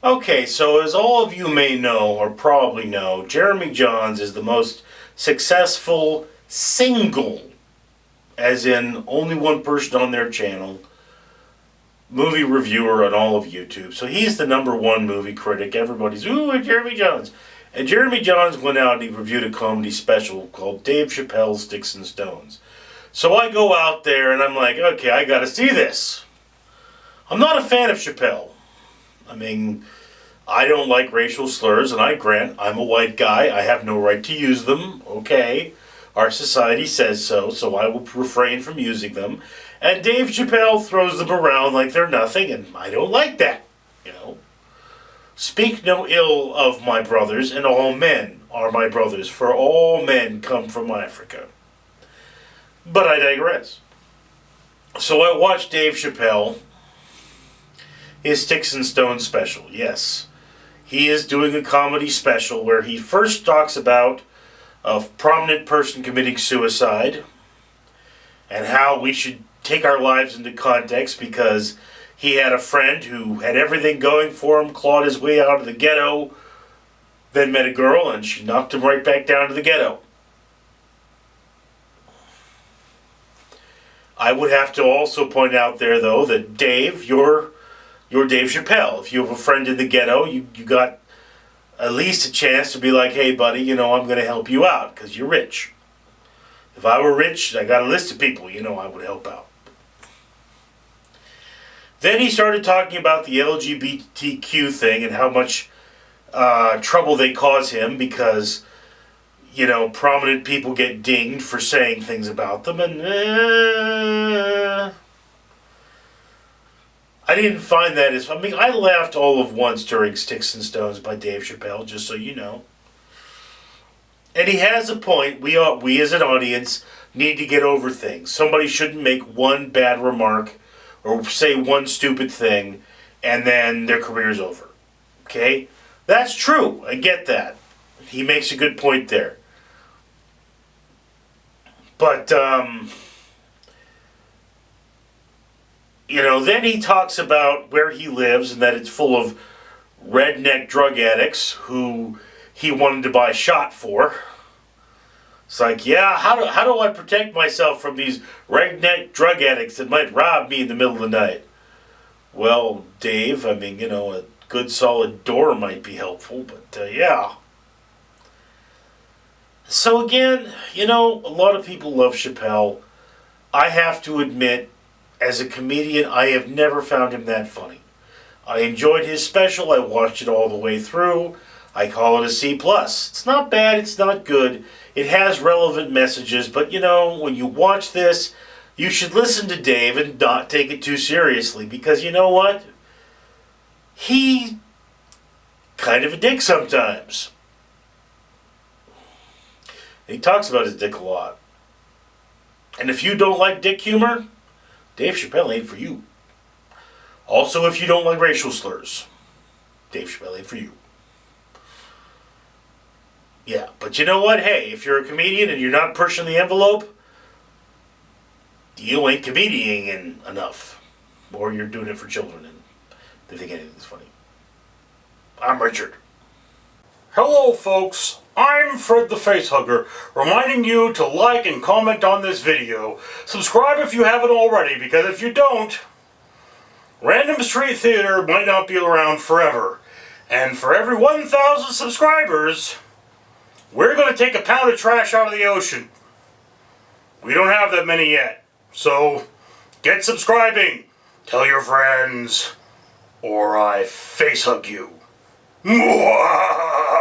Okay, so as all of you may know, or probably know, Jeremy Jahns is the most successful single, as in only one person on their channel, movie reviewer on all of YouTube. So he's the number one movie critic. Everybody's, ooh, Jeremy Jahns. And Jeremy Jahns went out and he reviewed a comedy special called Dave Chappelle's Sticks and Stones. So I go out there and I'm like, okay, I gotta see this. I'm not a fan of Chappelle. I mean, I don't like racial slurs, and I grant I'm a white guy. I have no right to use them. Okay. Our society says so, so I will refrain from using them. And Dave Chappelle throws them around like they're nothing, and I don't like that. You know? Speak no ill of my brothers, and all men are my brothers, for all men come from Africa. But I digress. So I watched Dave Chappelle, his Sticks and Stones special, yes. He is doing a comedy special where he first talks about a prominent person committing suicide and how we should take our lives into context because he had a friend who had everything going for him, clawed his way out of the ghetto, then met a girl and she knocked him right back down to the ghetto. I would have to also point out there, though, that Dave, you're Dave Chappelle. If you have a friend in the ghetto, you got at least a chance to be like, hey, buddy, I'm going to help you out because you're rich. If I were rich, I got a list of people, I would help out. Then he started talking about the LGBTQ thing and how much trouble they cause him because, prominent people get dinged for saying things about them. And I didn't find that as... I laughed all of once during Sticks and Stones by Dave Chappelle, just so you know. And he has a point. We as an audience need to get over things. Somebody shouldn't make one bad remark or say one stupid thing and then their career's over. Okay? That's true. I get that. He makes a good point there. But, then he talks about where he lives and that it's full of redneck drug addicts who he wanted to buy shot for. It's like, yeah, how do I protect myself from these redneck drug addicts that might rob me in the middle of the night? Well, Dave, a good solid door might be helpful, but yeah. So again, a lot of people love Chappelle. I have to admit, as a comedian, I have never found him that funny. I enjoyed his special. I watched it all the way through. I call it a C+. It's not bad. It's not good. It has relevant messages. But, when you watch this, you should listen to Dave and not take it too seriously. Because you know what? He kind of a dick sometimes. He talks about his dick a lot. And if you don't like dick humor, Dave Chappelle ain't for you. Also, if you don't like racial slurs, Dave Chappelle ain't for you. Yeah, but you know what? Hey, if you're a comedian and you're not pushing the envelope, you ain't comedianing enough. Or you're doing it for children and they think anything's funny. I'm Richard. Hello folks, I'm Fred the Facehugger, reminding you to like and comment on this video. Subscribe if you haven't already, because if you don't, Random Street Theater might not be around forever. And for every 1,000 subscribers, we're going to take a pound of trash out of the ocean. We don't have that many yet, so get subscribing. Tell your friends, or I facehug you. Mwah!